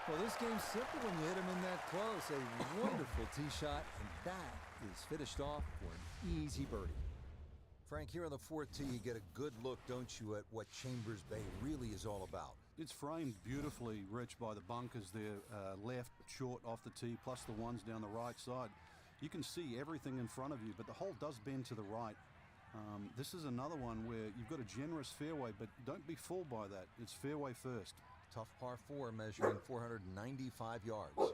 Well, this game's simple when you hit him in that close. A wonderful tee shot, and that is finished off for an easy birdie. Frank, here on the fourth tee, you get a good look, don't you, at what Chambers Bay really is all about. It's framed beautifully, Rich, by the bunkers there, left, short, off the tee, plus the ones down the right side. You can see everything in front of you, but the hole does bend to the right. This is another one where you've got a generous fairway, but don't be fooled by that. It's fairway first. Tough par 4 measuring 495 yards. Right,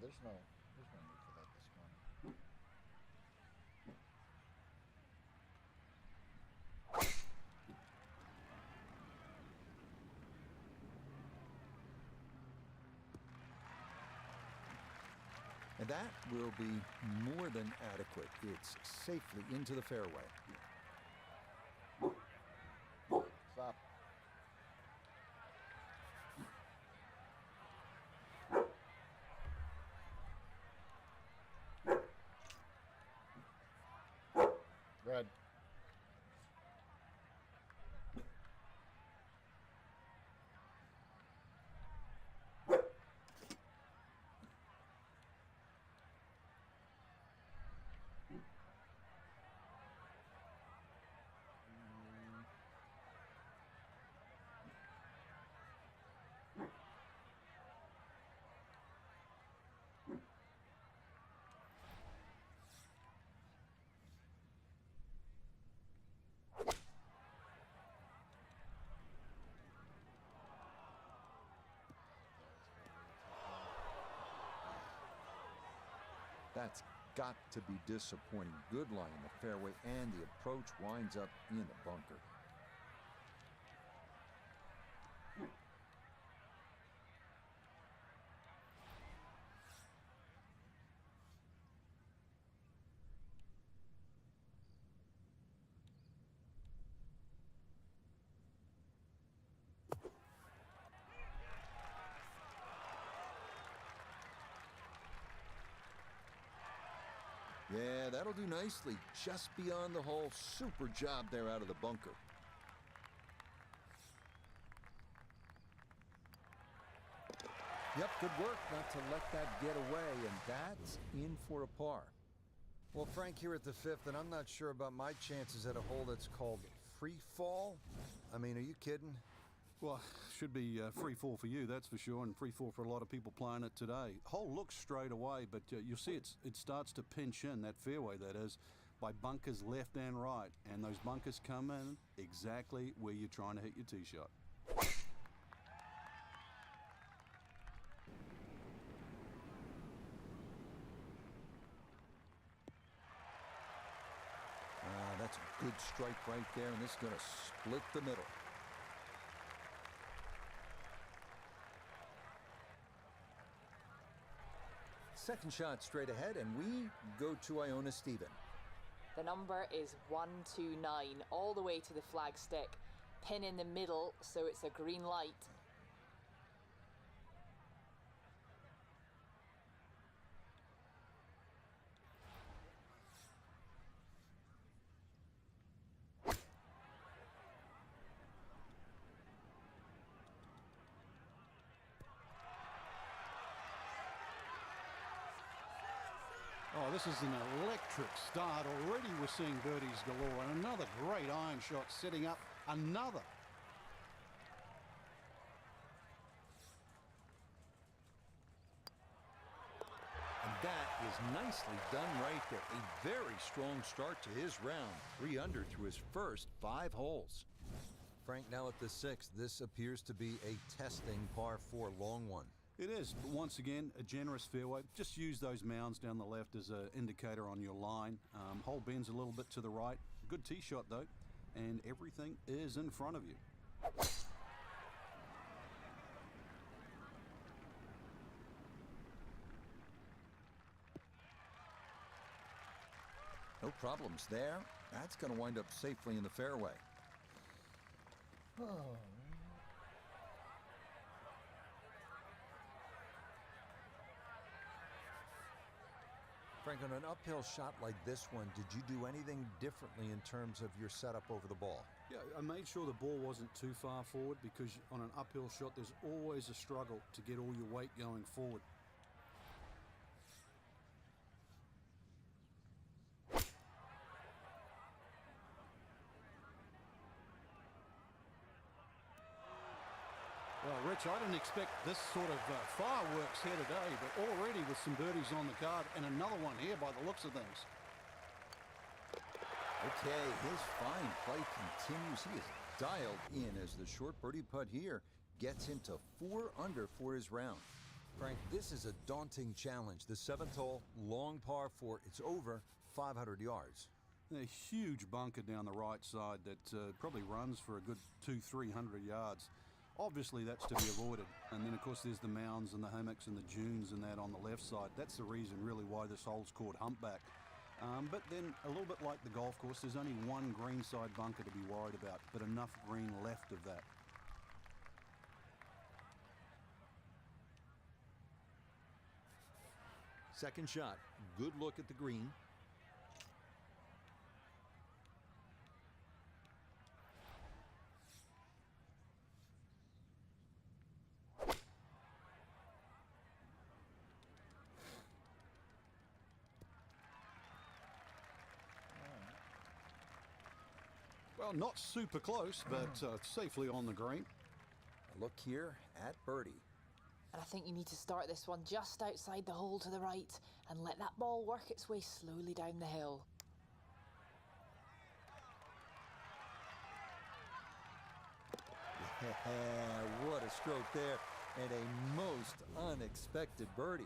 there's no need for that this morning. And that will be more than adequate. It's safely into the fairway. Stop. Red. That's got to be disappointing. Good lie in the fairway, and the approach winds up in the bunker. Yeah, that'll do nicely. Just beyond the hole. Super job there out of the bunker. Yep, good work not to let that get away, and that's in for a par. Well, Frank, here at the fifth, and I'm not sure about my chances at a hole that's called free fall. I mean, are you kidding? Well, should be free fall for you, that's for sure, and free fall for a lot of people playing it today. Hole looks straight away, but you'll see it starts to pinch in, that fairway that is, by bunkers left and right, and those bunkers come in exactly where you're trying to hit your tee shot. That's a good strike right there, and this is going to split the middle. Second shot straight ahead, and we go to Iona Stephen. The number is 129, all the way to the flagstick. Pin in the middle, so it's a green light. Oh, this is an electric start. Already we're seeing birdies galore, and another great iron shot setting up another. And that is nicely done right there. A very strong start to his round. 3 under through his first 5 holes. Frank, now at the sixth, this appears to be a testing par 4 long one. It is, but once again, a generous fairway. Just use those mounds down the left as an indicator on your line. Hole bends a little bit to the right. Good tee shot, though, and everything is in front of you. No problems there. That's going to wind up safely in the fairway. Oh. Frank, on an uphill shot like this one, did you do anything differently in terms of your setup over the ball? Yeah, I made sure the ball wasn't too far forward because on an uphill shot, there's always a struggle to get all your weight going forward. Well, Rich, I didn't expect this sort of fireworks here today, but already with some birdies on the card and another one here by the looks of things. Okay, his fine play continues. He is dialed in as the short birdie putt here gets him to 4 under for his round. Frank, this is a daunting challenge. The 7th hole, long par 4. It's over 500 yards. A huge bunker down the right side that probably runs for a good 200-300 yards. Obviously, that's to be avoided. And then, of course, there's the mounds and the hummocks and the dunes and that on the left side. That's the reason, really, why this hole's called Humpback. But then, a little bit like the golf course, there's only one greenside bunker to be worried about, but enough green left of that. Second shot, good look at the green. Well, not super close, but safely on the green. A look here at birdie. And I think you need to start this one just outside the hole to the right and let that ball work its way slowly down the hill. Yeah, what a stroke there, and a most unexpected birdie.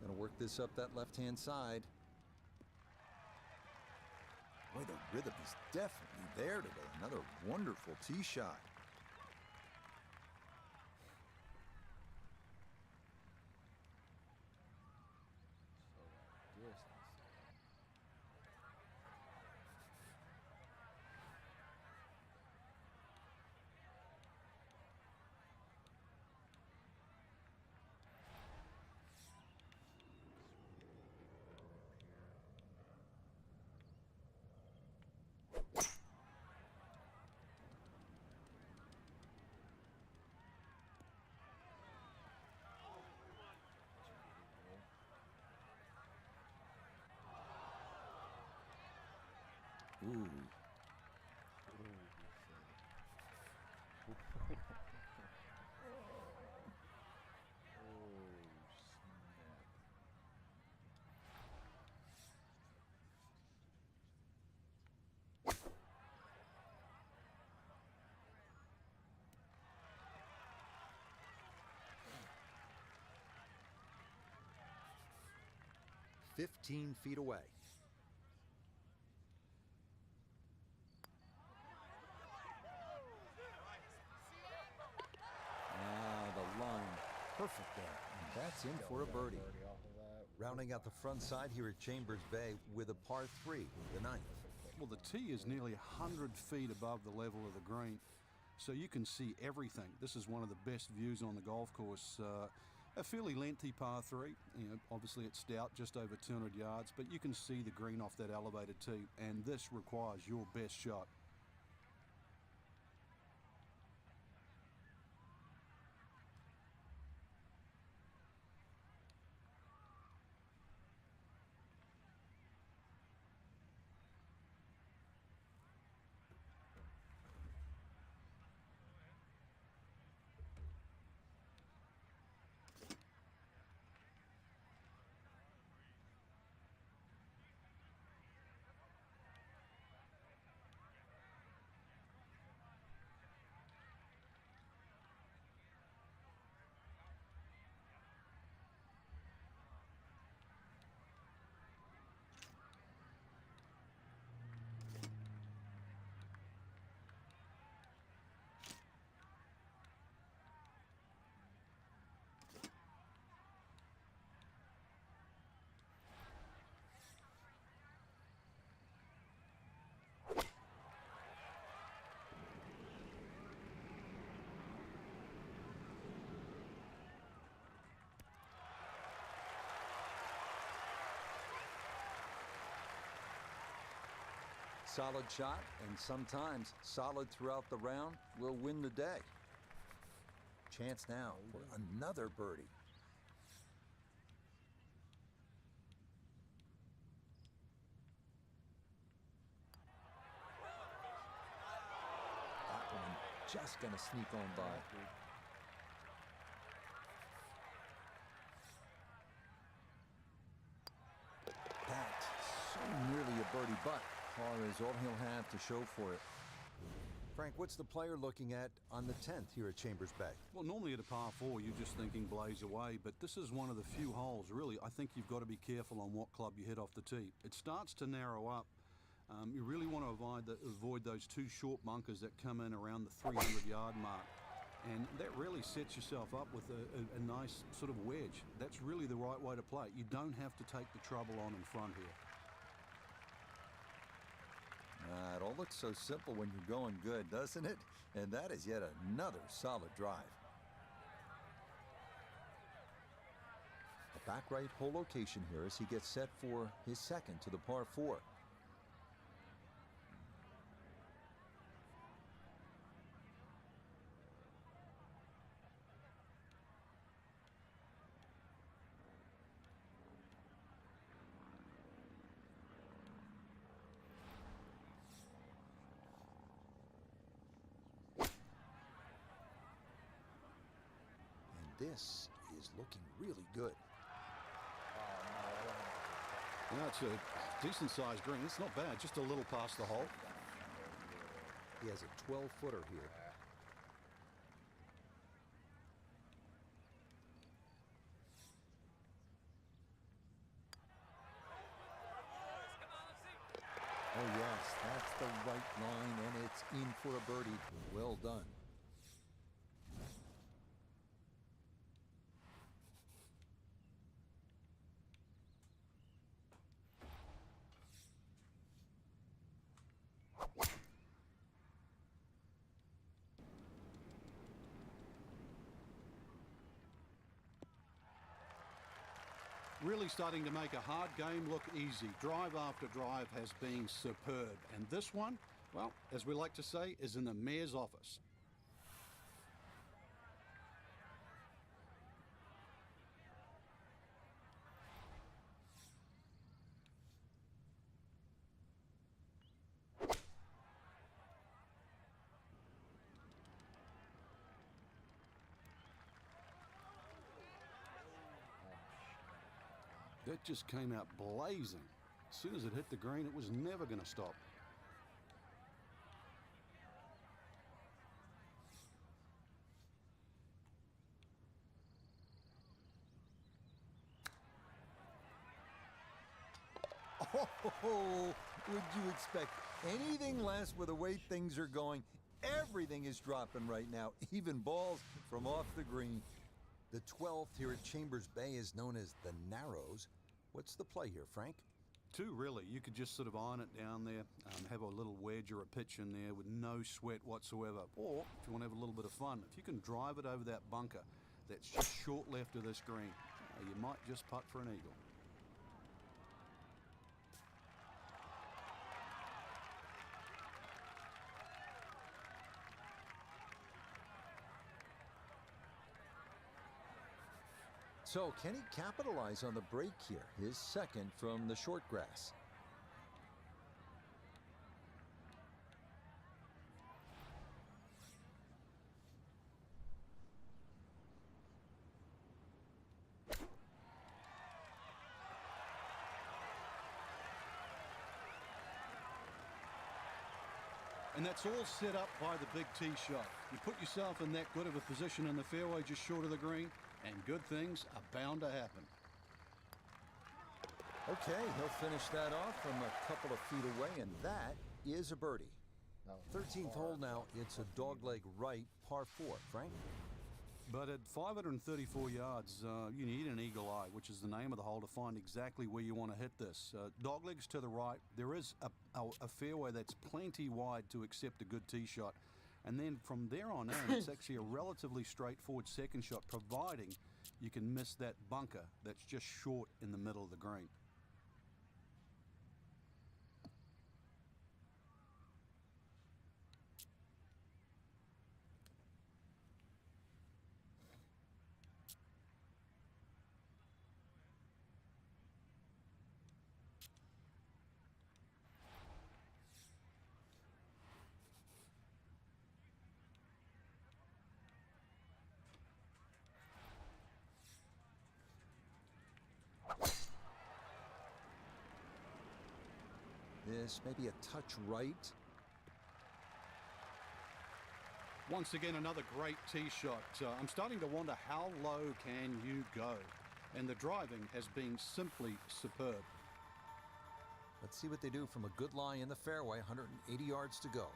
Gonna work this up that left-hand side. Boy, the rhythm is definitely there today. Another wonderful tee shot. Distance. Ooh. Oh, 15 feet away. The line perfect there. And that's in for a birdie. Off of that. Rounding out the front side here at Chambers Bay with a par 3, the 9th. Well, the tee is nearly 100 feet above the level of the green, so you can see everything. This is one of the best views on the golf course. A fairly lengthy par 3. You know, obviously it's stout, just over 200 yards, but you can see the green off that elevated tee, and this requires your best shot. solid shot, and sometimes solid throughout the round will win the day. Chance now for another birdie. That one just gonna sneak on by. That's so nearly a birdie, but par is all he'll have to show for it. Frank, what's the player looking at on the 10th here at Chambers Bay? Well, normally at a par 4, you're just thinking blaze away, but this is one of the few holes, really, I think you've got to be careful on what club you hit off the tee. It starts to narrow up. You really want to avoid those two short bunkers that come in around the 300-yard mark. And that really sets yourself up with a nice sort of wedge. That's really the right way to play it. You don't have to take the trouble on in front here. It all looks so simple when you're going good, doesn't it? And that is yet another solid drive. A back right hole location here as he gets set for his second to the par 4. This is looking really good. You know, it's a decent-sized green. It's not bad, just a little past the hole. He has a 12-footer here. Oh, yes, that's the right line, and it's in for a birdie. Well done. Really starting to make a hard game look easy. Drive after drive has been superb. And this one, well, as we like to say, is in the mayor's office. That just came out blazing. As soon as it hit the green, it was never going to stop. Oh, would you expect anything less with the way things are going? Everything is dropping right now, even balls from off the green. The 12th here at Chambers Bay is known as the Narrows. What's the play here, Frank? Two, really. You could just sort of iron it down there, have a little wedge or a pitch in there with no sweat whatsoever. Or, if you want to have a little bit of fun, if you can drive it over that bunker that's just short left of this green, you might just putt for an eagle. So, can he capitalize on the break here? His second from the short grass. And that's all set up by the big tee shot. You put yourself in that good of a position in the fairway just short of the green, and good things are bound to happen. Okay, he'll finish that off from a couple of feet away, and that is a birdie. 13th hole now, it's a dogleg right, par 4. Frank? But at 534 yards, you need an eagle eye, which is the name of the hole, to find exactly where you want to hit this. Doglegs to the right. There is a fairway that's plenty wide to accept a good tee shot. And then from there on in, it's actually a relatively straightforward second shot, providing you can miss that bunker that's just short in the middle of the green. This may be a touch right. Once again, another great tee shot. I'm starting to wonder how low can you go? And the driving has been simply superb. Let's see what they do from a good lie in the fairway, 180 yards to go.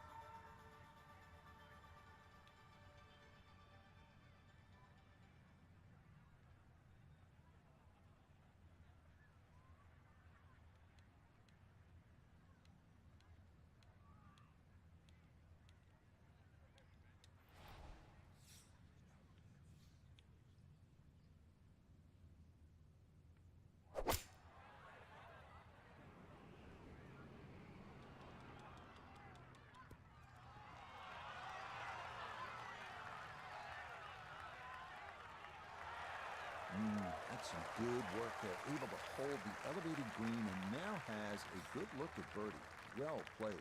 That's some good work there. Able to hold the elevated green and now has a good look at birdie. Well played.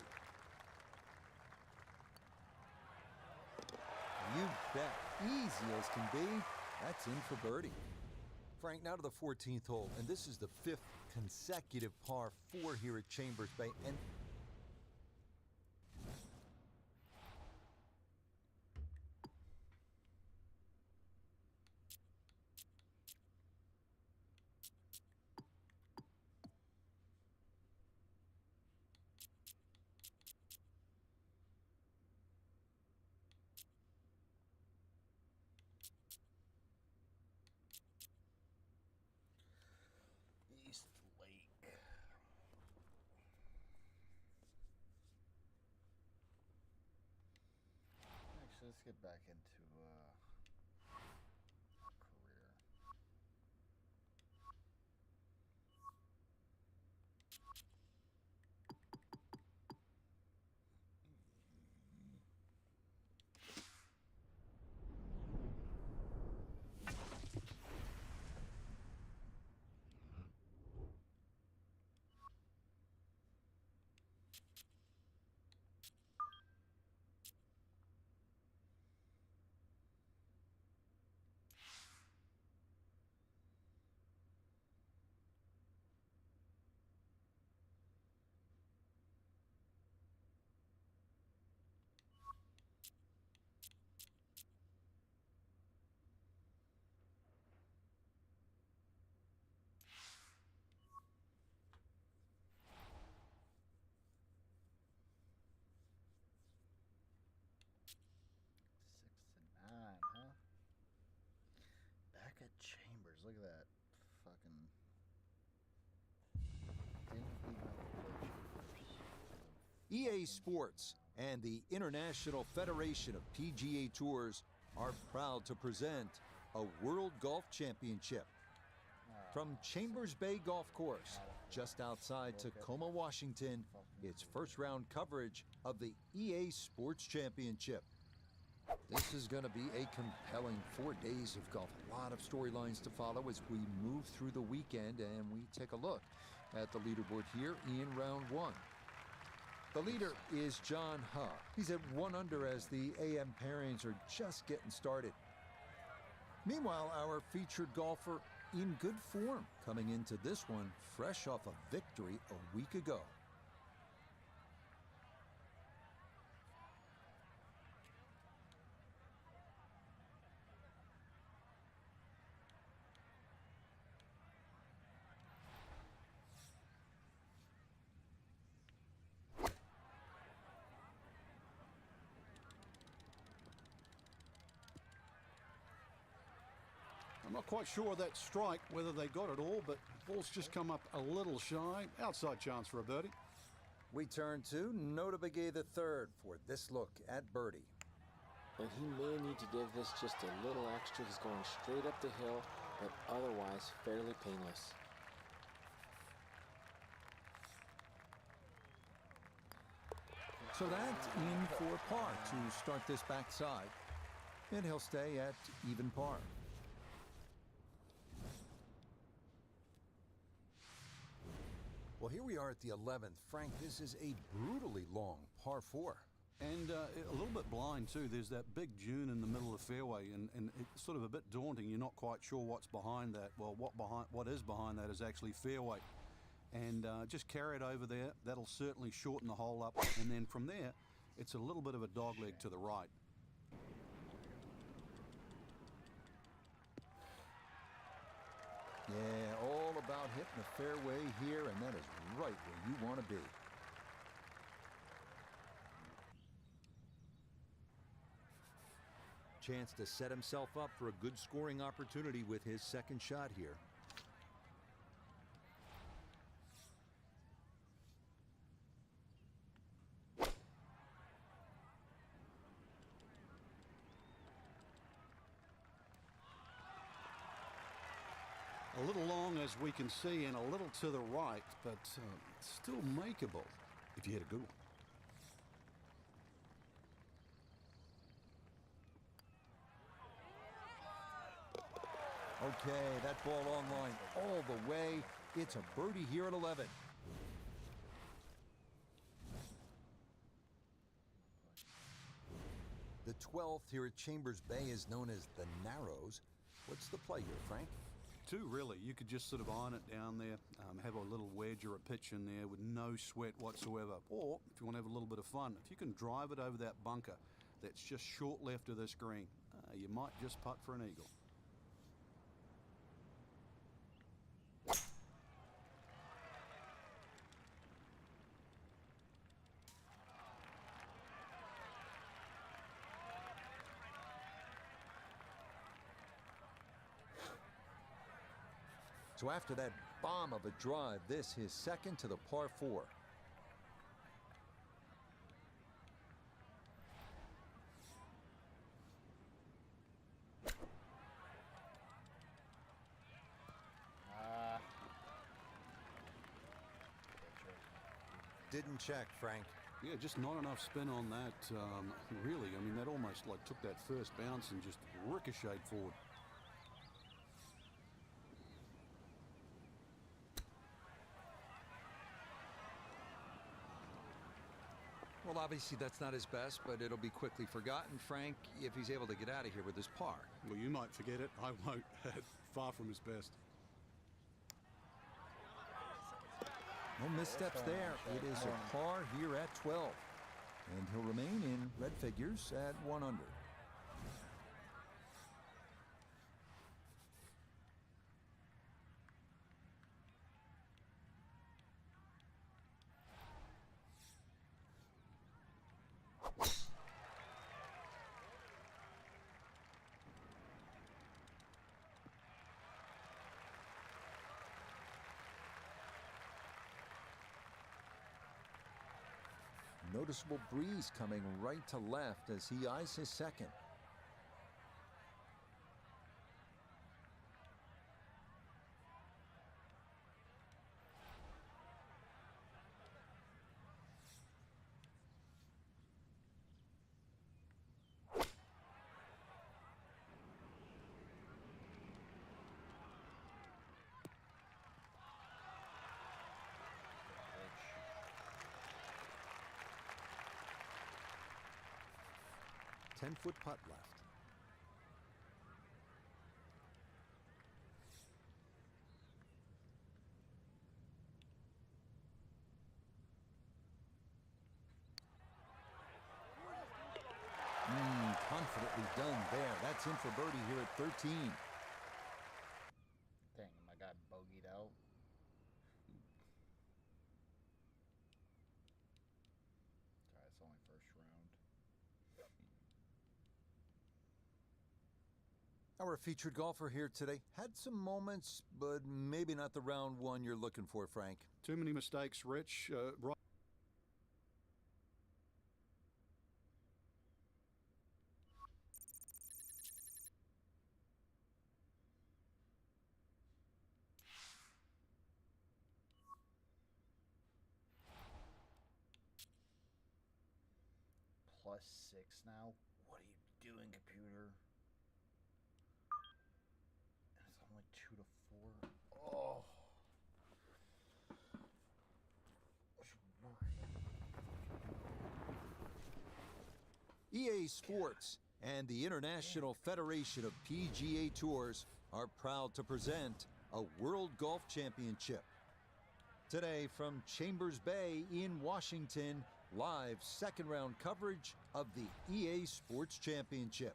You bet. Easy as can be. That's in for birdie. Frank, now to the 14th hole, and this is the 5th consecutive par 4 here at Chambers Bay. And East Lake. Actually, let's get back into career. Back at Chambers. Look at that. Fucking. Didn't even have to play Chambers. EA Sports and the International Federation of PGA Tours are proud to present a World Golf Championship from Chambers Bay Golf Course, just outside Tacoma, Washington. It's first round coverage of the EA Sports Championship. This is going to be a compelling 4 days of golf. A lot of storylines to follow as we move through the weekend, and we take a look at the leaderboard here in round 1. The leader is John Ha. He's at 1 under as the AM pairings are just getting started. Meanwhile, our featured golfer in good form coming into this one fresh off a victory a week ago. I'm not quite sure of that strike, whether they got it all, but ball's just come up a little shy. Outside chance for a birdie. We turn to Nota Begay III for this look at birdie. And he may need to give this just a little extra. He's going straight up the hill, but otherwise fairly painless. So that's in for par to start this backside. And he'll stay at even par. Well, here we are at the 11th. Frank, this is a brutally long par 4. And a little bit blind too. There's that big dune in the middle of the fairway, and it's sort of a bit daunting. You're not quite sure what's behind that. Well, what is behind that is actually fairway. and just carry it over there. That'll certainly shorten the hole up, and then from there, it's a little bit of a dogleg to the right. Yeah, all about hitting the fairway here, and that is right where you want to be. Chance to set himself up for a good scoring opportunity with his second shot here. A little long, as we can see, and a little to the right, but still makeable if you hit a good one. Okay, that ball online all the way. It's a birdie here at 11. The 12th here at Chambers Bay is known as the Narrows. What's the play here, Frank? Two, really. You could just sort of iron it down there, have a little wedge or a pitch in there with no sweat whatsoever. Or, if you want to have a little bit of fun, if you can drive it over that bunker that's just short left of this green, you might just putt for an eagle. So after that bomb of a drive, this his second to the par 4. Didn't check, Frank. Yeah, just not enough spin on that, really. I mean, that almost like took that first bounce and just ricocheted forward. Well, obviously that's not his best, but it'll be quickly forgotten, Frank, if he's able to get out of here with his par. Well, you might forget it. I won't. Far from his best. No missteps there. It is a par here at 12. And he'll remain in red figures at 1 under. Noticeable breeze coming right to left as he eyes his second. Ten-foot putt left. Confidently done there. That's in for birdie here at 13. Dang, my guy bogeyed out. Alright, it's only first round. Our featured golfer here today had some moments, but maybe not the round one you're looking for, Frank. Too many mistakes, Rich. Right. +6 now. What are you doing, computer? And it's only 2 to 4. Oh. EA Sports and the International Federation of PGA Tours are proud to present a World Golf Championship. Today from Chambers Bay in Washington, live second round coverage of the EA Sports Championship.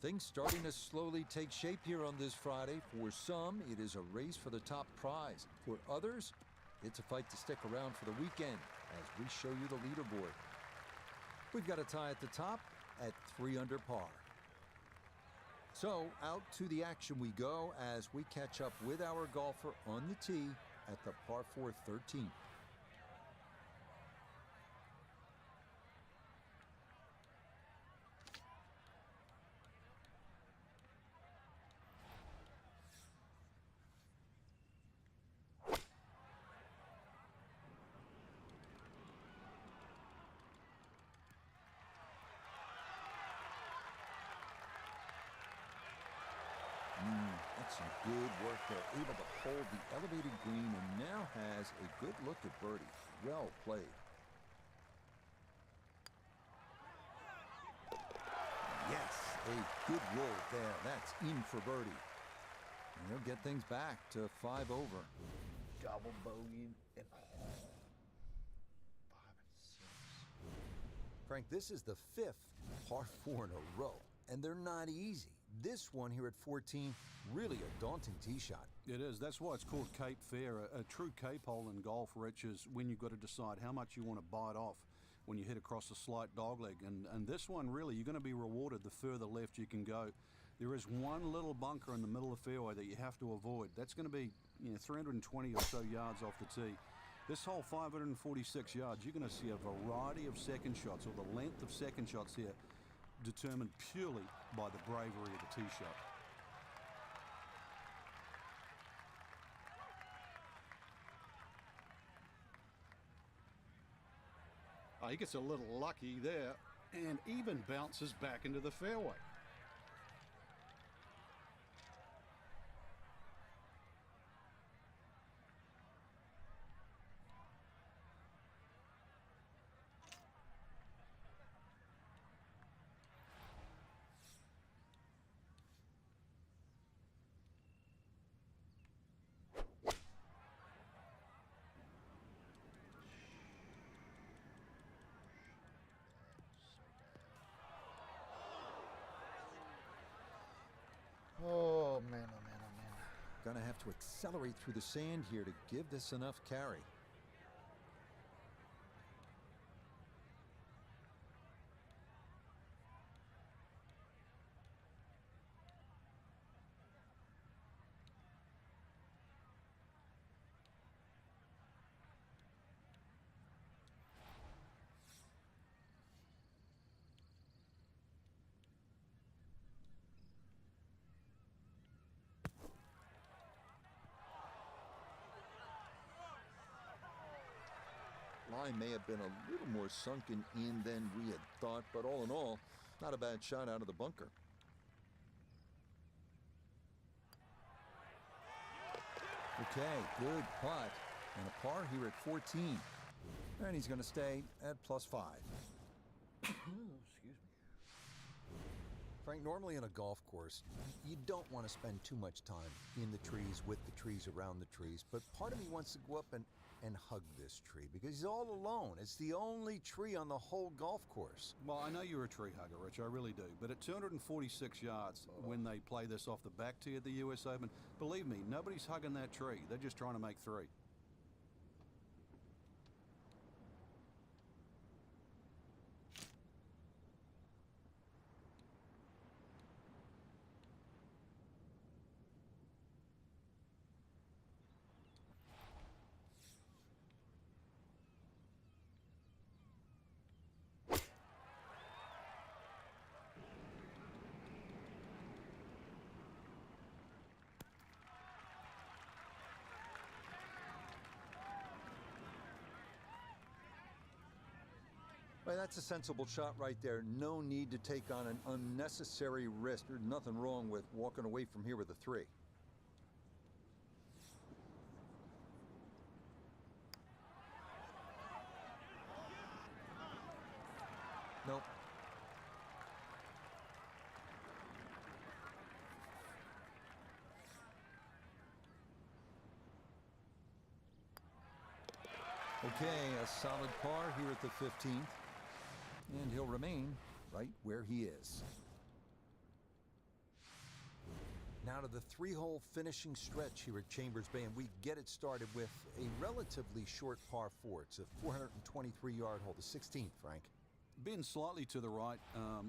Things starting to slowly take shape here on this Friday. For some, it is a race for the top prize. For others, it's a fight to stick around for the weekend as we show you the leaderboard. We've got a tie at the top at 3 under par. So out to the action we go as we catch up with our golfer on the tee at the par 4 13. That's some good work there. Able to hold the elevated green and now has a good look at birdie. Well played. Yes, a good roll there. That's in for birdie. And he'll get things back to 5 over. Double bogey and 5 and 6. Frank, this is the 5th par 4 in a row, and they're not easy. This one here at 14, really a daunting tee shot. It is. That's why it's called Cape Fear. A true Cape hole in golf, Rich, is when you've got to decide how much you want to bite off when you hit across a slight dogleg. And this one, really, you're going to be rewarded the further left you can go. There is one little bunker in the middle of the fairway that you have to avoid. That's going to be 320 or so yards off the tee. This hole, 546 yards, you're going to see a variety of second shots, or the length of second shots here, determined purely by the bravery of the tee shot. He gets a little lucky there and even bounces back into the fairway. Oh, man, oh, man, oh, man. Gonna have to accelerate through the sand here to give this enough carry. Line may have been a little more sunken in than we had thought, but all in all, not a bad shot out of the bunker. Okay, good putt. And a par here at 14. And he's going to stay at +5. Excuse me. Frank, normally in a golf course, you don't want to spend too much time in the trees, with the trees, around the trees. But part of me wants to go up and hug this tree because he's all alone. It's the only tree on the whole golf course. Well, I know you're a tree hugger, Rich, I really do. But at 246 yards, when they play this off the back tee at the US Open, believe me, nobody's hugging that tree. They're just trying to make 3. Well, that's a sensible shot right there. No need to take on an unnecessary risk. There's nothing wrong with walking away from here with a 3. Nope. Okay, a solid par here at the 15th. And he'll remain right where he is. Now to the 3-hole finishing stretch here at Chambers Bay, and we get it started with a relatively short par 4. It's a 423-yard hole, the 16th, Frank. Being slightly to the right,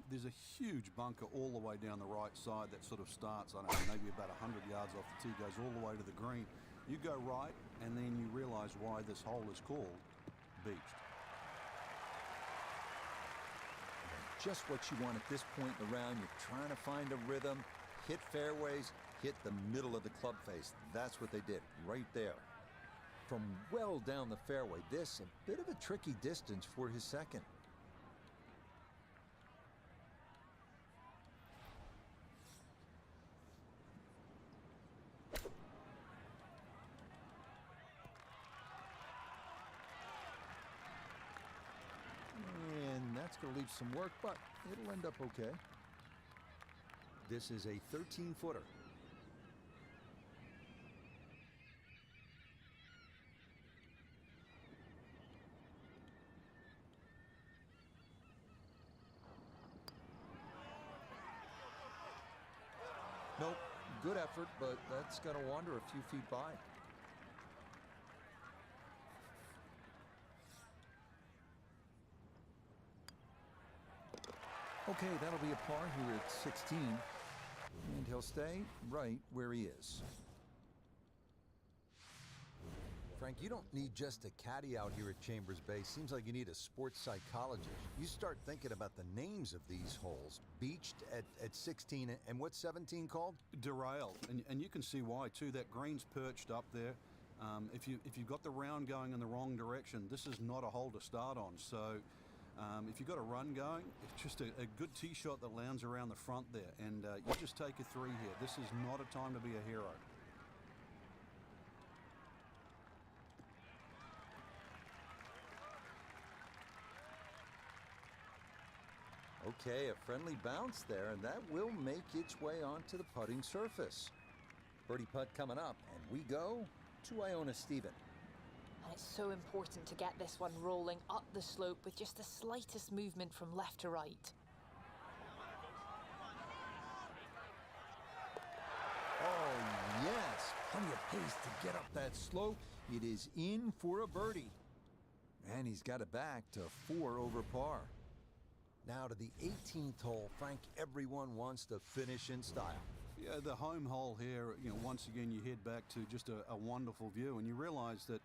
there's a huge bunker all the way down the right side that sort of starts, I don't know, maybe about 100 yards off the tee, goes all the way to the green. You go right, and then you realize why this hole is called beached. Just what you want at this point in the round. You're trying to find a rhythm, hit fairways, hit the middle of the club face. That's what they did right there. From well down the fairway, this a bit of a tricky distance for his second. And that's going to leave some work, but it'll end up okay. This is a 13-footer. Nope, good effort, but that's going to wander a few feet by. Okay, that'll be a par here at 16. And he'll stay right where he is. Frank, you don't need just a caddy out here at Chambers Bay. Seems like you need a sports psychologist. You start thinking about the names of these holes. Beached at 16, and what's 17 called? Derailed, and you can see why too. That green's perched up there. If you've got the round going in the wrong direction, this is not a hole to start on. So if you've got a run going, it's just a good tee shot that lands around the front there, and you just take a 3 here. This is not a time to be a hero. Okay, a friendly bounce there, and that will make its way onto the putting surface. Birdie putt coming up, and we go to Iona Stephen. And it's so important to get this one rolling up the slope with just the slightest movement from left to right. Oh, yes. Plenty of pace to get up that slope. It is in for a birdie. And he's got it back to 4 over par. Now to the 18th hole, Frank. Everyone wants to finish in style. Yeah, the home hole here, once again you head back to just a wonderful view, and you realize that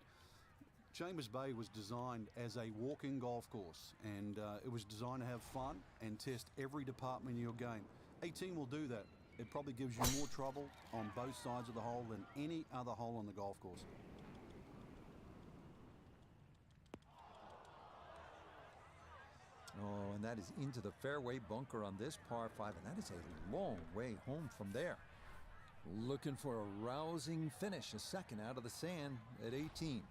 Chambers Bay was designed as a walking golf course, and it was designed to have fun and test every department of your game. 18 will do that. It probably gives you more trouble on both sides of the hole than any other hole on the golf course. Oh, and that is into the fairway bunker on this par 5, and that is a long way home from there. Looking for a rousing finish, a second out of the sand at 18.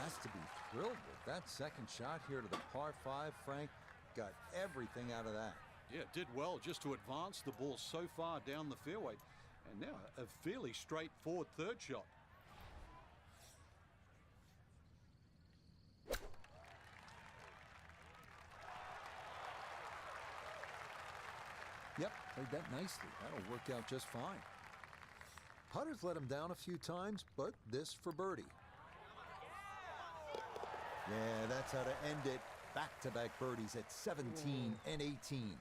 Has to be thrilled with that second shot here to the par 5, Frank. Got everything out of that. Yeah, did well just to advance the ball so far down the fairway. And now a fairly straightforward third shot. Yep, played that nicely. That'll work out just fine. Putter's let him down a few times, but this for birdie. Yeah, that's how to end it. Back-to-back birdies at 17 and 18.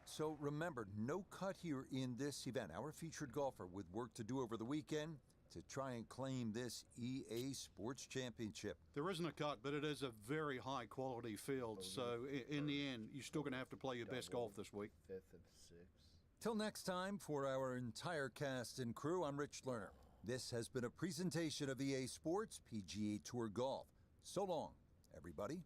So remember, no cut here in this event. Our featured golfer with work to do over the weekend to try and claim this EA Sports Championship. There isn't a cut, but it is a very high-quality field. So in the end, you're still going to have to play your best golf this week. 5th and 6th. Till next time, for our entire cast and crew, I'm Rich Lerner. This has been a presentation of EA Sports PGA Tour Golf. So long, everybody.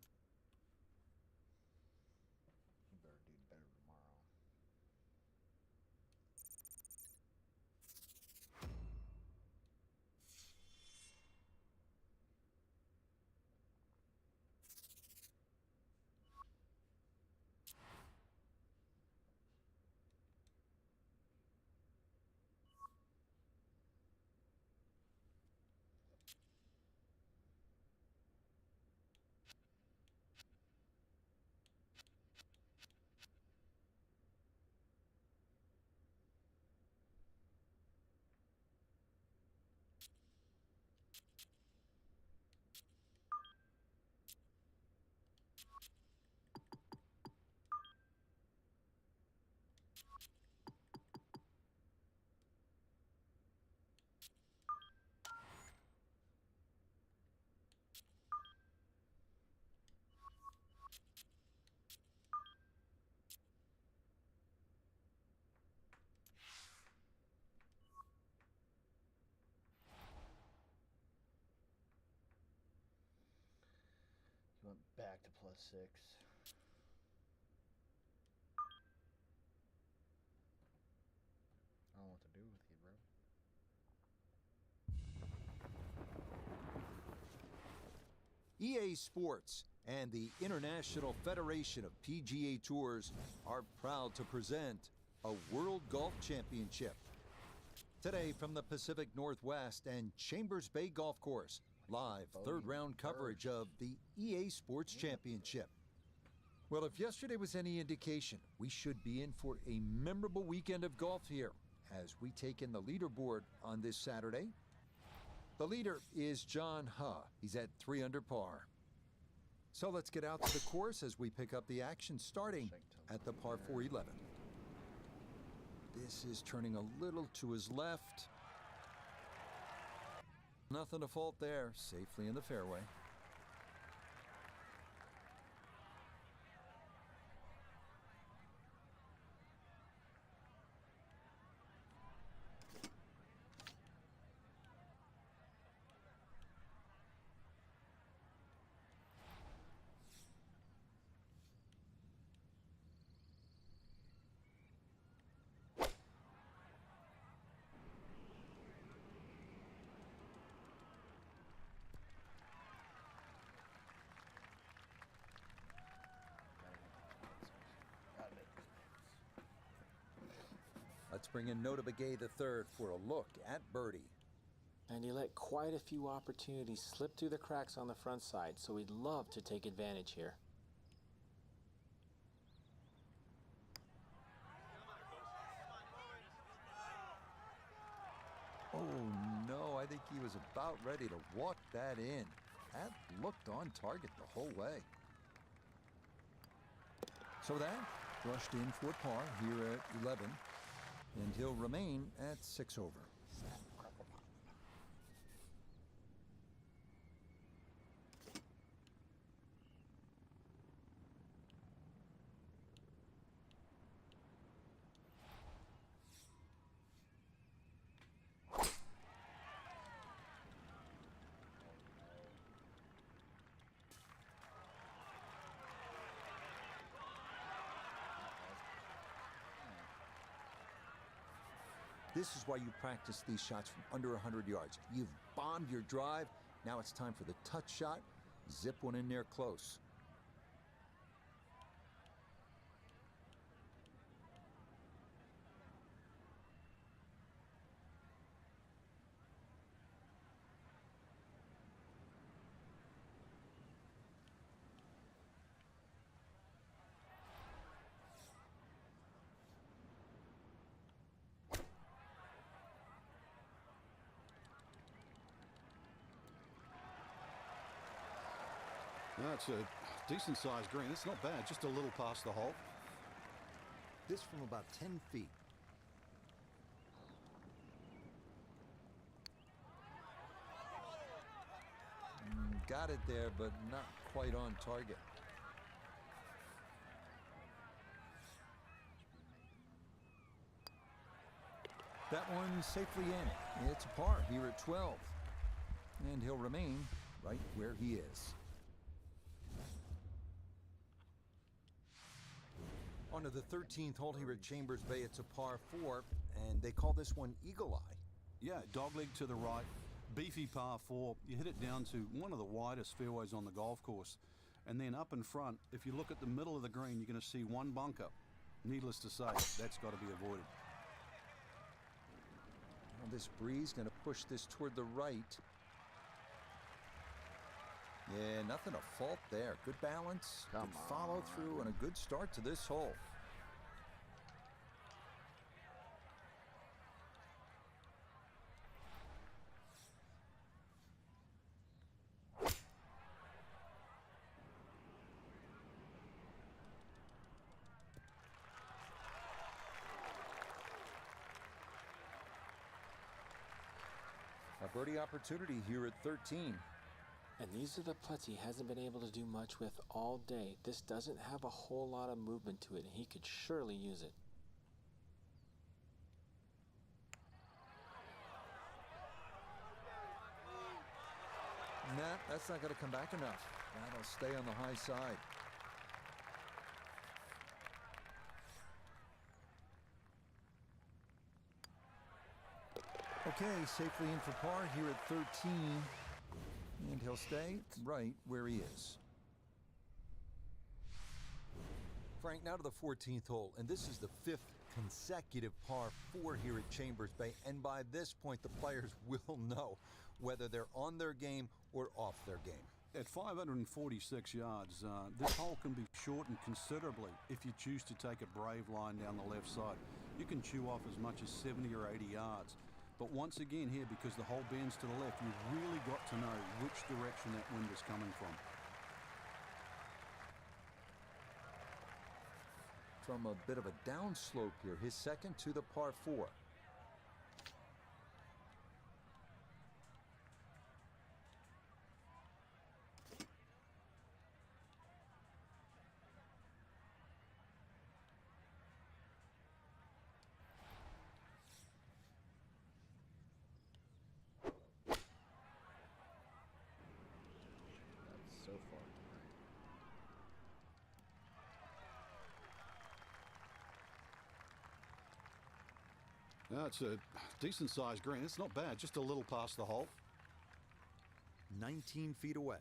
went back to +6. I don't know what to do with you, bro. EA Sports and the International Federation of PGA Tours are proud to present a World Golf Championship. Today from the Pacific Northwest and Chambers Bay Golf Course, live third round coverage of the EA Sports Championship. Well, if yesterday was any indication, we should be in for a memorable weekend of golf here as we take in the leaderboard on this Saturday. The leader is John Huh. He's at 3 under par. So let's get out to the course as we pick up the action starting at the par 4 11. This is turning a little to his left. Nothing to fault there, safely in the fairway. Let's bring in Nota Begay III for a look at birdie. And he let quite a few opportunities slip through the cracks on the front side, so he'd love to take advantage here. Oh no, I think he was about ready to walk that in. That looked on target the whole way. So that brushed in for par here at 11, and he'll remain at 6 over. This is why you practice these shots from under 100 yards. You've bombed your drive. Now it's time for the touch shot. Zip one in there close. That's a decent-sized green. It's not bad, just a little past the hole. This from about 10 feet. Got it there, but not quite on target. That one safely in. It's a par here at 12. And he'll remain right where he is. On to the 13th hole here at Chambers Bay. It's a par 4, and they call this one Eagle Eye. Yeah, dogleg to the right, beefy par 4. You hit it down to one of the widest fairways on the golf course. And then up in front, if you look at the middle of the green, you're going to see one bunker. Needless to say, that's got to be avoided. Well, this breeze going to push this toward the right. Yeah, nothing to fault there. Good balance, good follow through, and a good start to this hole. A birdie opportunity here at 13. And these are the putts he hasn't been able to do much with all day. This doesn't have a whole lot of movement to it, and he could surely use it. that, that's not going to come back enough. That'll stay on the high side. Okay, safely in for par here at 13. And he'll stay right where he is. Frank, now to the 14th hole, and this is the 5th consecutive par 4 here at Chambers Bay, and by this point the players will know whether they're on their game or off their game. At 546 yards, this hole can be shortened considerably if you choose to take a brave line down the left side. You can chew off as much as 70 or 80 yards. But once again here, because the hole bends to the left, you've really got to know which direction that wind is coming from. From a bit of a downslope here, his second to the par 4. That's so far. No, it's a decent-sized green. It's not bad, just a little past the hole. 19 feet away.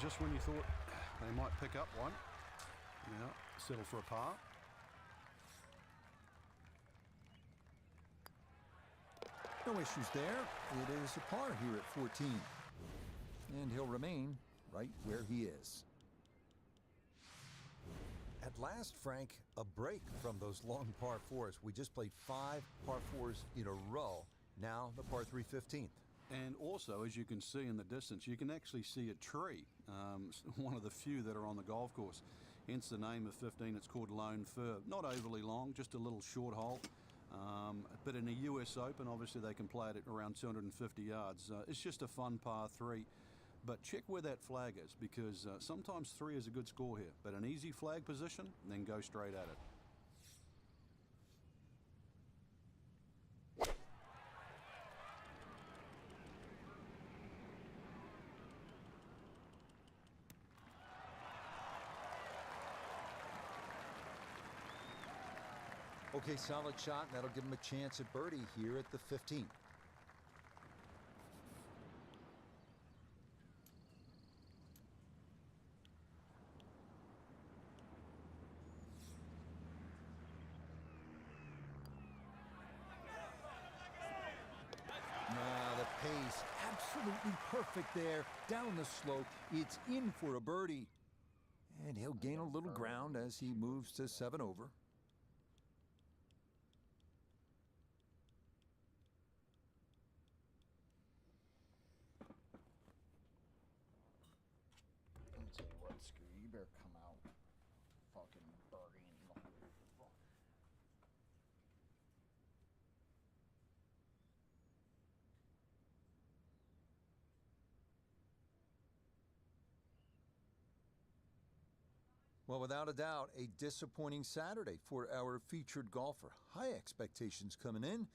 Just when you thought they might pick up one, settle for a par. No issues there. It is a par here at 14. And he'll remain right where he is. At last, Frank, a break from those long par 4s. We just played 5 par 4s in a row. Now the par 3 15th. And also, as you can see in the distance, you can actually see a tree, one of the few that are on the golf course. Hence the name of 15, it's called Lone Fir. Not overly long, just a little short hole. But in a US Open, obviously they can play it at around 250 yards. It's just a fun par 3. But check where that flag is, because sometimes 3 is a good score here. But an easy flag position, then go straight at it. Okay, solid shot, and that'll give him a chance at birdie here at the 15th. The pace, absolutely perfect there. Down the slope, it's in for a birdie. And he'll gain a little ground as he moves to 7 over. Let me tell you what, Screw, you better come out fucking birdieing the whole fuck. Well, without a doubt, a disappointing Saturday for our featured golfer. High expectations coming in,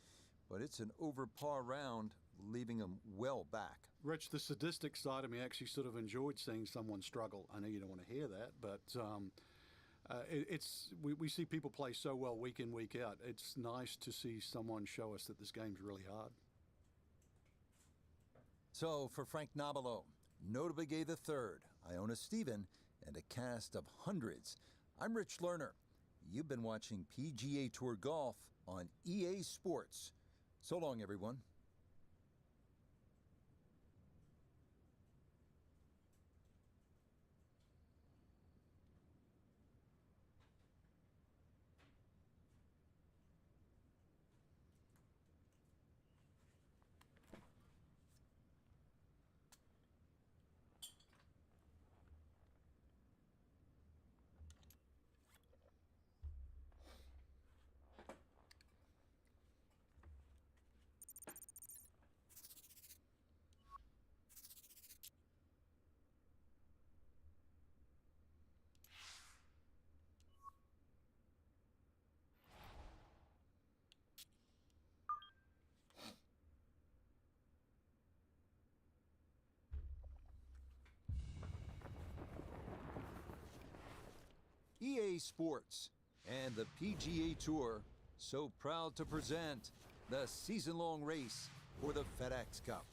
but it's an over par round, leaving him well back. Rich, the sadistic side of me actually sort of enjoyed seeing someone struggle. I know you don't want to hear that, but we see people play so well week in, week out. It's nice to see someone show us that this game's really hard. So, for Frank Nobilo, Notah Begay III, Iona Stephen, and a cast of hundreds, I'm Rich Lerner. You've been watching PGA Tour Golf on EA Sports. So long, everyone. EA Sports and the PGA Tour so proud to present the season-long race for the FedEx Cup.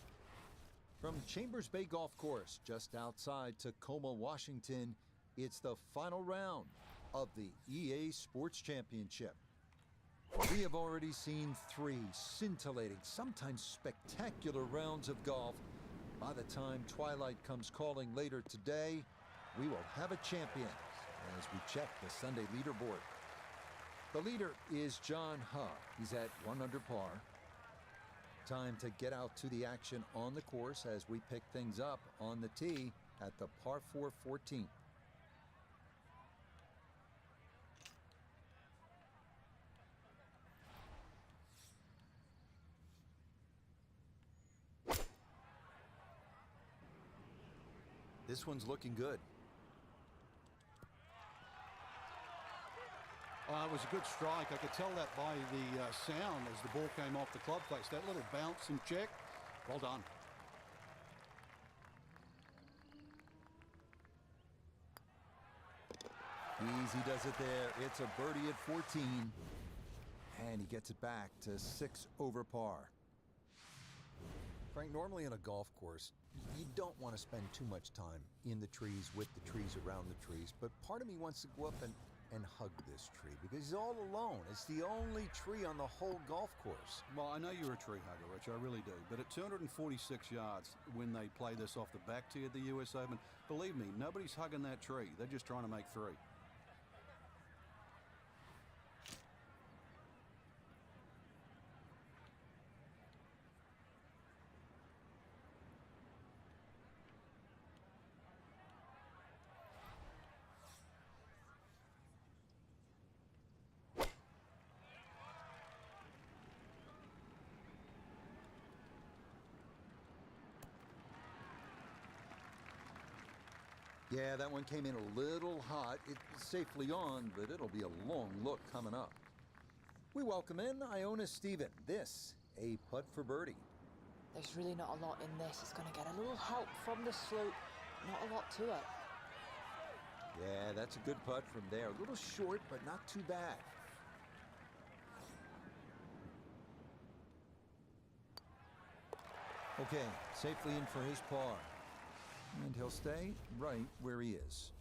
From Chambers Bay Golf Course, just outside Tacoma, Washington, it's the final round of the EA Sports Championship. We have already seen 3 scintillating, sometimes spectacular rounds of golf. By the time twilight comes calling later today, we will have a champion as we check the Sunday leaderboard. The leader is John Huh. He's at 1 under par. Time to get out to the action on the course as we pick things up on the tee at the par 4 14th. This one's looking good. It was a good strike. I could tell that by the sound as the ball came off the club face. That little bounce and check. Well done. Easy does it there. It's a birdie at 14. And he gets it back to 6 over par. Frank, normally on a golf course, you don't want to spend too much time in the trees, with the trees, around the trees. But part of me wants to go up and hug this tree because he's all alone. It's the only tree on the whole golf course. Well, I know you're a tree hugger, Rich. I really do. But at 246 yards, when they play this off the back tee at the US Open, believe me, nobody's hugging that tree. They're just trying to make 3. Yeah, that one came in a little hot. It's safely on, but it'll be a long look coming up. We welcome in Iona Stephen. This, a putt for birdie. There's really not a lot in this. It's going to get a little help from the slope. Not a lot to it. Yeah, that's a good putt from there. A little short, but not too bad. Okay, safely in for his par. And he'll stay right where he is.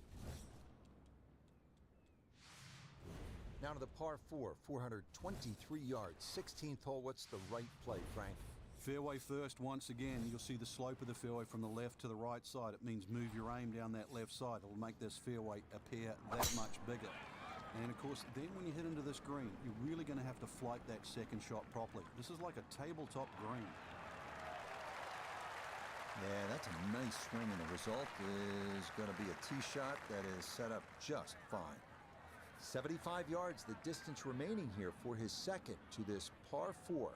Now to the par 4, 423 yards, 16th hole. What's the right play, Frank? Fairway first once again. You'll see the slope of the fairway from the left to the right side. It means move your aim down that left side. It'll make this fairway appear that much bigger. And of course, then when you hit into this green, you're really going to have to flight that second shot properly. This is like a tabletop green. Yeah, that's a nice swing, and the result is going to be a tee shot that is set up just fine. 75 yards, the distance remaining here for his second to this par 4.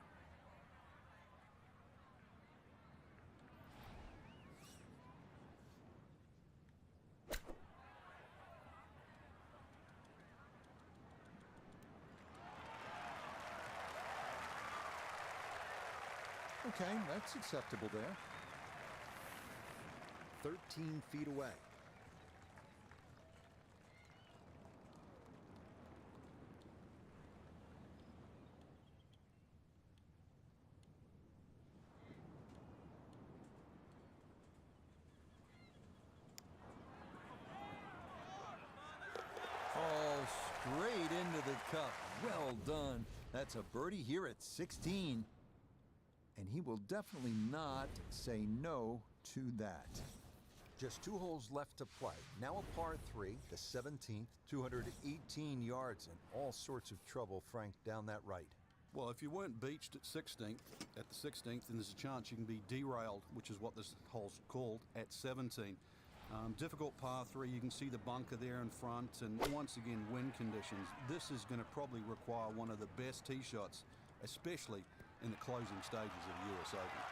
Okay, that's acceptable there. 13 feet away. Oh, straight into the cup. Well done. That's a birdie here at 16. And he will definitely not say no to that. Just 2 holes left to play. Now a par 3, the 17th, 218 yards, and all sorts of trouble, Frank, down that right. Well, if you weren't beached at the 16th, then there's a chance you can be derailed, which is what this hole's called, at 17. Difficult par 3. You can see the bunker there in front, and once again, wind conditions. This is going to probably require one of the best tee shots, especially in the closing stages of the US Open.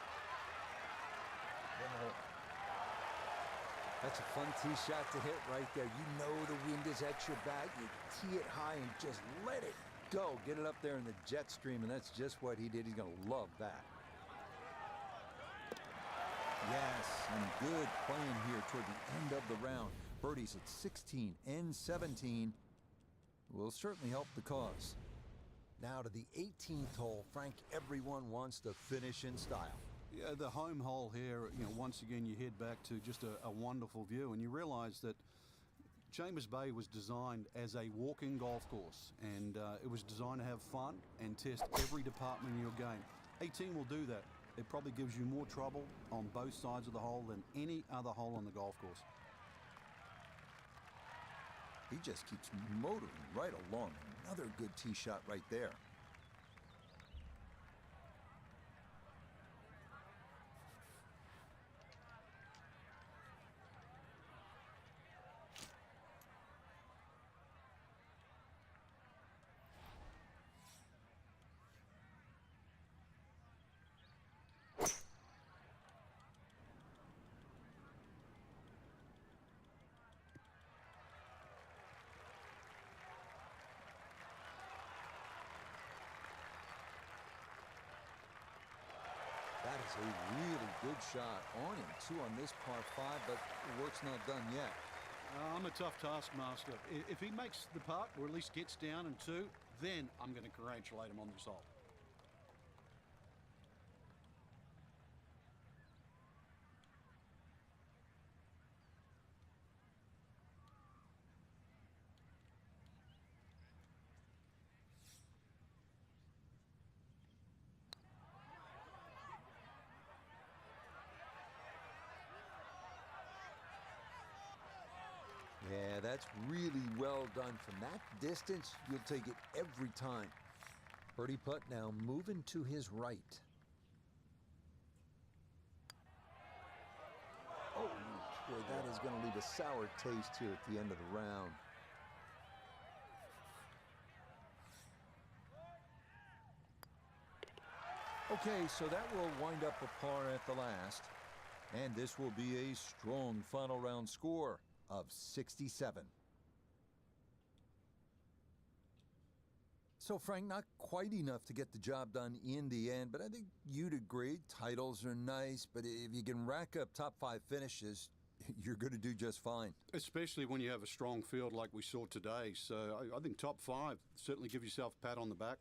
That's a fun tee shot to hit right there. You know the wind is at your back. You tee it high and just let it go. Get it up there in the jet stream, and that's just what he did. He's going to love that. Yes, and good playing here toward the end of the round. Birdies at 16 and 17. will certainly help the cause. Now to the 18th hole, Frank. Everyone wants to finish in style. Yeah, the home hole here, once again you head back to just a wonderful view, and you realize that Chambers Bay was designed as a walking golf course, and it was designed to have fun and test every department in your game. 18 will do that. It probably gives you more trouble on both sides of the hole than any other hole on the golf course. He just keeps motoring right along. Another good tee shot right there. That is a really good shot. On and two on this par 5, but the work's not done yet. I'm a tough taskmaster. If he makes the putt, or at least gets down in 2, then I'm going to congratulate him on the result. Yeah, that's really well done. From that distance, you'll take it every time. Birdie putt now moving to his right. Oh, boy, that is going to leave a sour taste here at the end of the round. Okay, so that will wind up a par at the last. And this will be a strong final round score of 67. So, Frank, not quite enough to get the job done in the end, but I think you'd agree titles are nice, but if you can rack up top 5 finishes, you're going to do just fine. Especially when you have a strong field like we saw today. So I think top 5, certainly give yourself a pat on the back.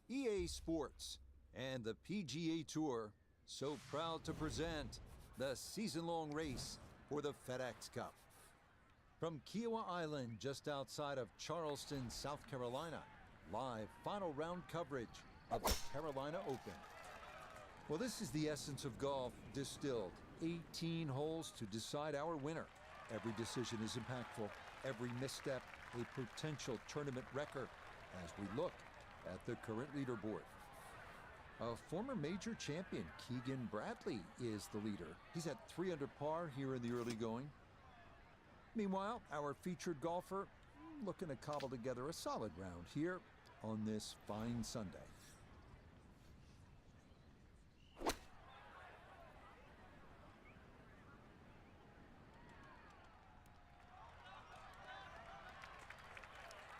EA Sports and the PGA Tour so proud to present the season-long race for the FedEx Cup. From Kiowa Island, just outside of Charleston, South Carolina, live final round coverage of the Carolina Open. Well, this is the essence of golf distilled. 18 holes to decide our winner. Every decision is impactful. Every misstep, a potential tournament record. As we look at the current leaderboard, a former major champion, Keegan Bradley, is the leader. He's at 3 under par here in the early going. Meanwhile, our featured golfer looking to cobble together a solid round here on this fine Sunday.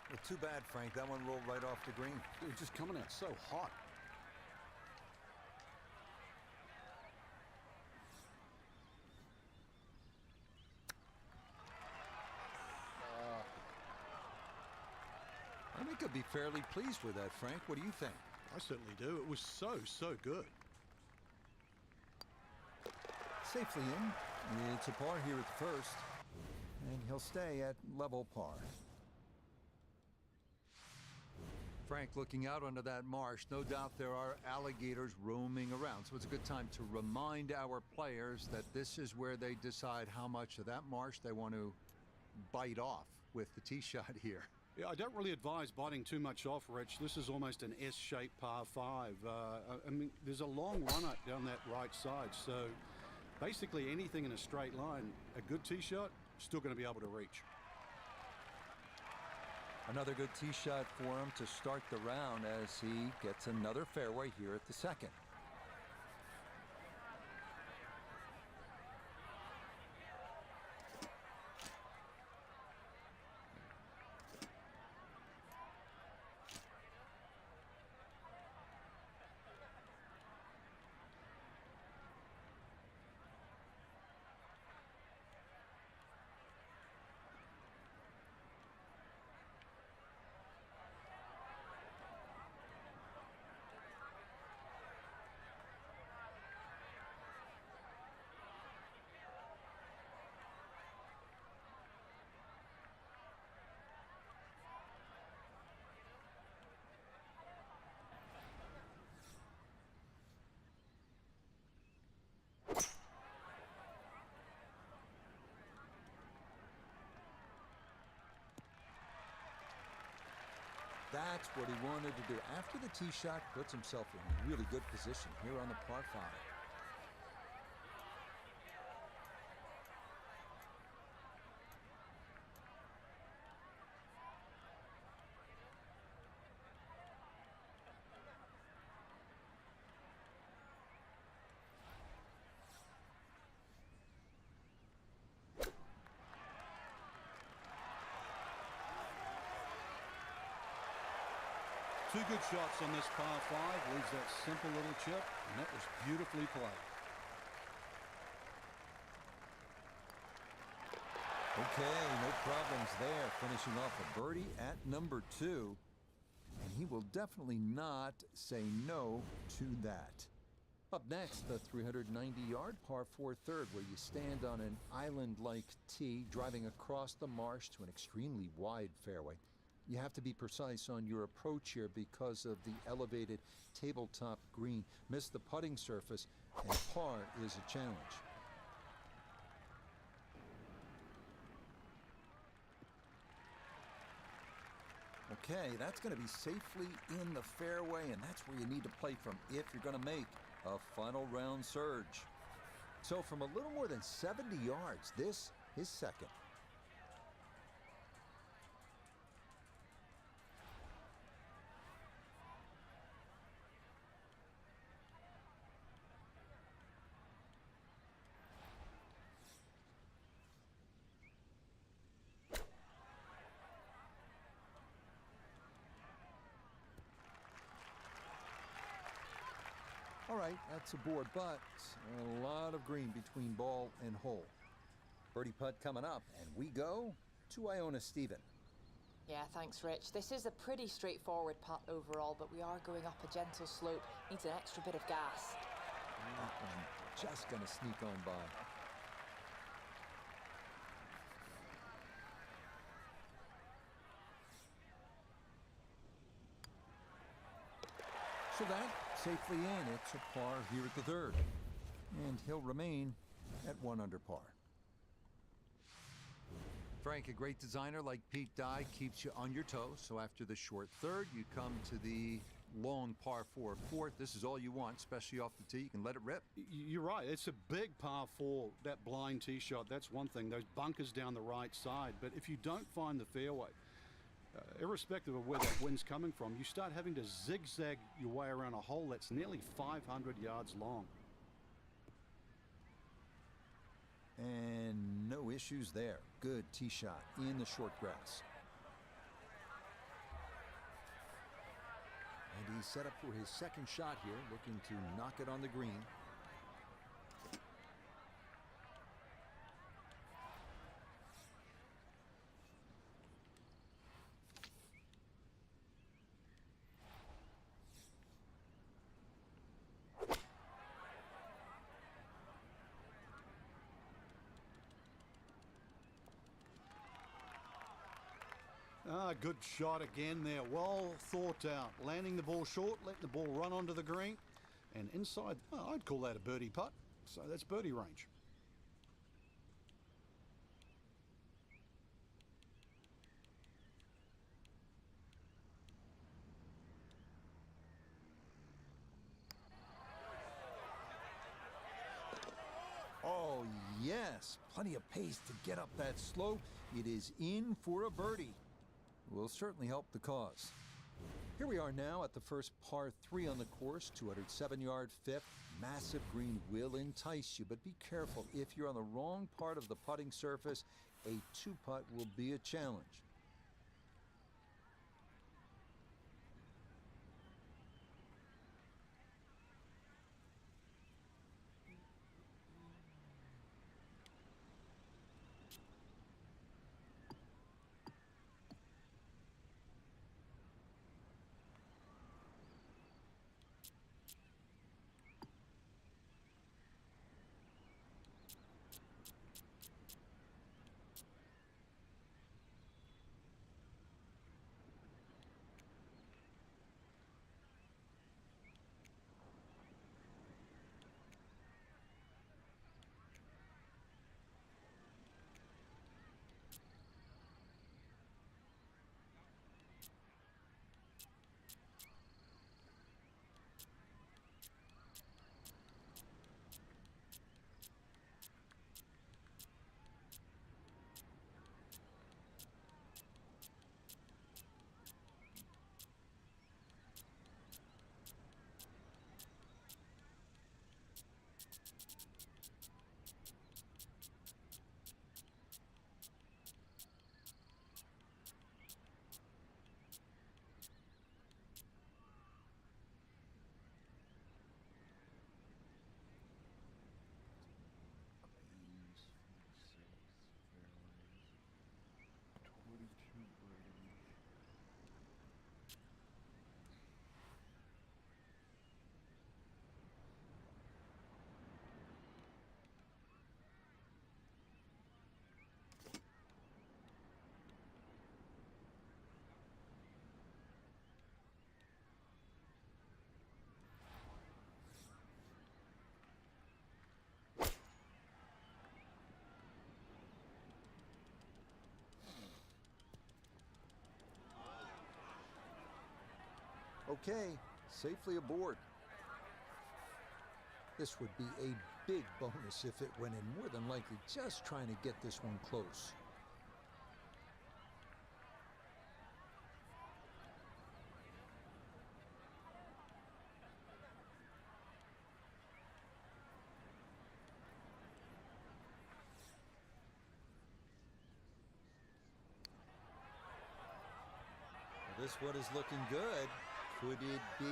Well, too bad, Frank. That one rolled right off the green. They're just coming out so hot. I think I'd be fairly pleased with that, Frank. What do you think? I certainly do. It was so good. Safely in. It's a par here at the first. And he'll stay at level par. Frank, looking out onto that marsh, no doubt there are alligators roaming around. So it's a good time to remind our players that this is where they decide how much of that marsh they want to bite off with the tee shot here. Yeah, I don't really advise biting too much off, Rich. This is almost an S-shaped par 5. I mean, there's a long run up down that right side, so basically anything in a straight line, a good tee shot, still going to be able to reach. Another good tee shot for him to start the round as he gets another fairway here at the second. That's what he wanted to do. After the tee shot, puts himself in a really good position here on the par 5. Two good shots on this par 5, leaves that simple little chip, and that was beautifully played. Okay, no problems there. Finishing off a birdie at number 2. And he will definitely not say no to that. Up next, the 390-yard par 4 third, where you stand on an island-like tee, driving across the marsh to an extremely wide fairway. You have to be precise on your approach here because of the elevated tabletop green. Miss the putting surface, and par is a challenge. Okay, that's going to be safely in the fairway, and that's where you need to play from if you're going to make a final round surge. So from a little more than 70 yards, this is second. All right, that's a board, but a lot of green between ball and hole. Birdie putt coming up, and we go to Iona Stephen. Yeah, thanks, Rich. This is a pretty straightforward putt overall, but we are going up a gentle slope. Needs an extra bit of gas. That one just going to sneak on by. So that safely in. It's a par here at the third. And he'll remain at 1 under par. Frank, a great designer like Pete Dye keeps you on your toes. So after the short third, you come to the long par 4 fourth. This is all you want, especially off the tee. You can let it rip. You're right. It's a big par 4, that blind tee shot. That's one thing. Those bunkers down the right side. But if you don't find the fairway, irrespective of where that wind's coming from, you start having to zigzag your way around a hole that's nearly 500 yards long. And no issues there. Good tee shot in the short grass. And he's set up for his second shot here, looking to knock it on the green. Good shot again there. Well thought out. Landing the ball short, letting the ball run onto the green. And inside, I'd call that a birdie putt. So that's birdie range. yes, plenty of pace to get up that slope. It is in for a birdie. Will certainly help the cause. Here we are now at the first par 3 on the course, 207-yard fifth. Massive green will entice you, but be careful. If you're on the wrong part of the putting surface, a 2-putt will be a challenge. Okay, safely aboard. This would be a big bonus if it went in, more than likely just trying to get this one close. This one is looking good. Could it be?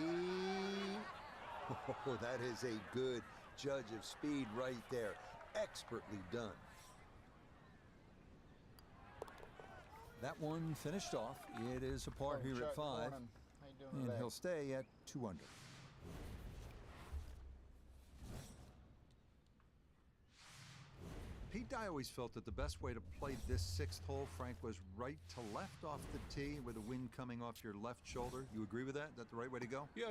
Oh, that is a good judge of speed right there. Expertly done. That one finished off. It is a par here Chuck, at 5. morning. How you doing And today? he'll stay at 2 under. Pete Dye always felt that the best way to play this 6th hole, Frank, was right to left off the tee with the wind coming off your left shoulder. You agree with that? That the right way to go? Yeah,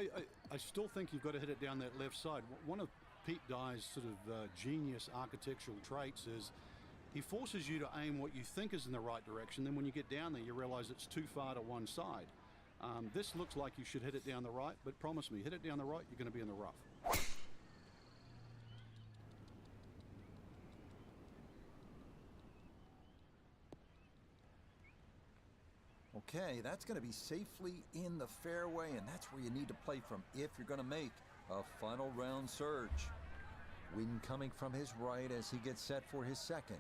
I still think you've got to hit it down that left side. One of Pete Dye's sort of genius architectural traits is he forces you to aim what you think is in the right direction. Then when you get down there, you realize it's too far to one side. This looks like you should hit it down the right, but promise me, hit it down the right, you're going to be in the rough. Okay, that's going to be safely in the fairway, and that's where you need to play from if you're going to make a final round surge. Wind coming from his right as he gets set for his second.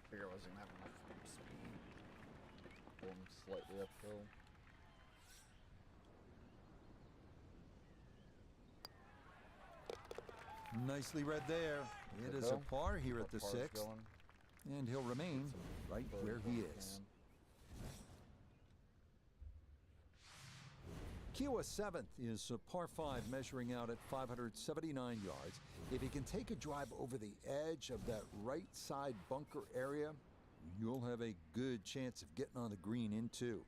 Figure I wasn't gonna have enough speed. Going slightly uphill. Nicely read there. It Good is a though. par here at What the par's 6th, going? and he'll remain right where he is. Kiowa 7th is a par 5 measuring out at 579 yards. If he can take a drive over the edge of that right side bunker area, you'll have a good chance of getting on the green in 2.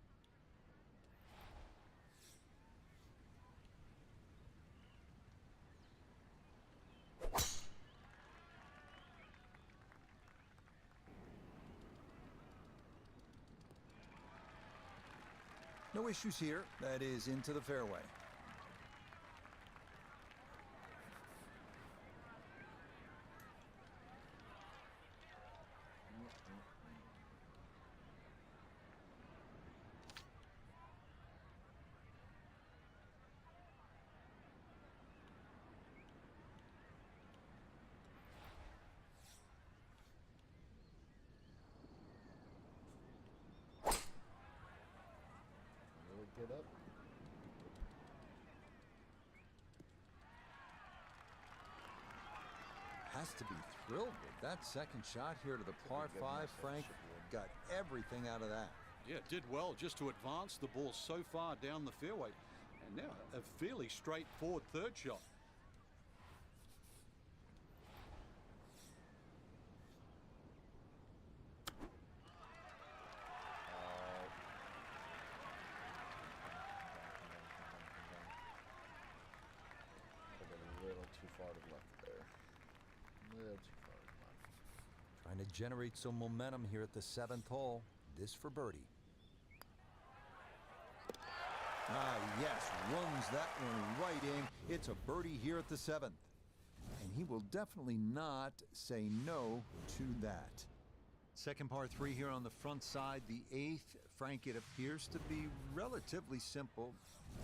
No issues here. That is into the fairway. Really get up. Has to be thrilled with that second shot here to the par good 5, message, Frank. Sheffield. Got everything out of that. Yeah, did well just to advance the ball so far down the fairway. And now a fairly straightforward third shot. Took a little too far to the left there. A little too far to the left. Trying to generate some momentum here at the 7th hole. This for birdie. Ah, yes, runs that one right in. It's a birdie here at the 7th. And he will definitely not say no to that. Second par 3 here on the front side, the 8th. Frank, it appears to be relatively simple,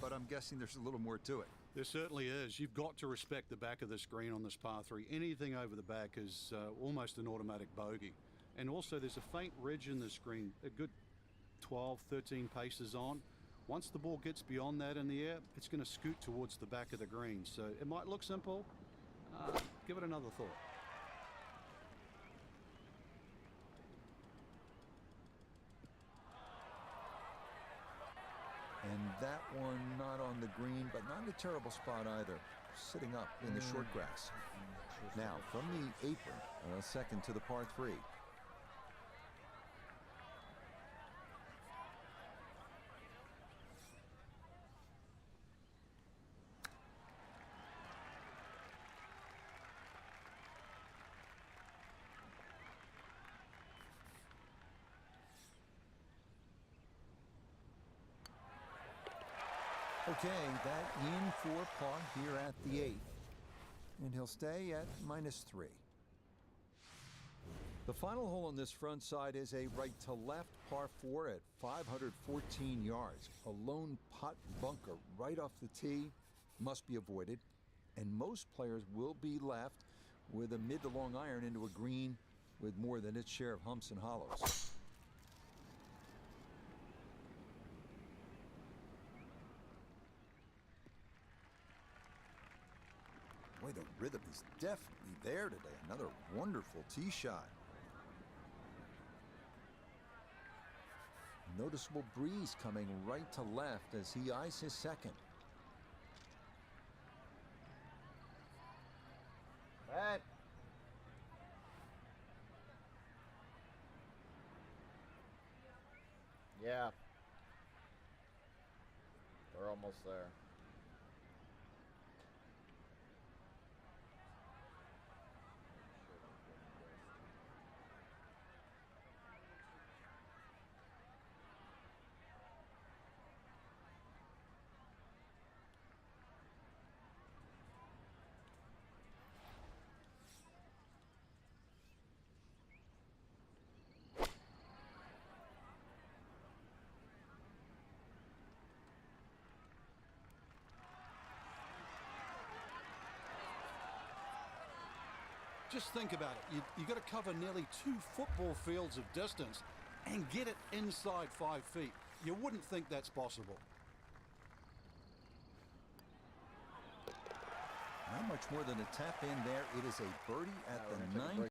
but I'm guessing there's a little more to it. There certainly is. You've got to respect the back of the screen on this par 3. Anything over the back is almost an automatic bogey. And also there's a faint ridge in the screen, a good 12, 13 paces on. Once the ball gets beyond that in the air, it's going to scoot towards the back of the green. So it might look simple. Give it another thought. And that one not on the green, but not in a terrible spot either. Sitting up in the short grass. Now, from the apron, a second to the par 3. Okay, that in for par here at the 8th. And he'll stay at -3. The final hole on this front side is a right to left par 4 at 514 yards. A lone pot bunker right off the tee must be avoided. And most players will be left with a mid to long iron into a green with more than its share of humps and hollows. Boy, the rhythm is definitely there today. Another wonderful tee shot. Noticeable breeze coming right to left as he eyes his second. Matt. Yeah. We're almost there. Just think about it. You got to cover nearly 2 football fields of distance and get it inside 5 feet. You wouldn't think that's possible. Not Not much more than a tap in there. It is a birdie at we're the gonna take a break.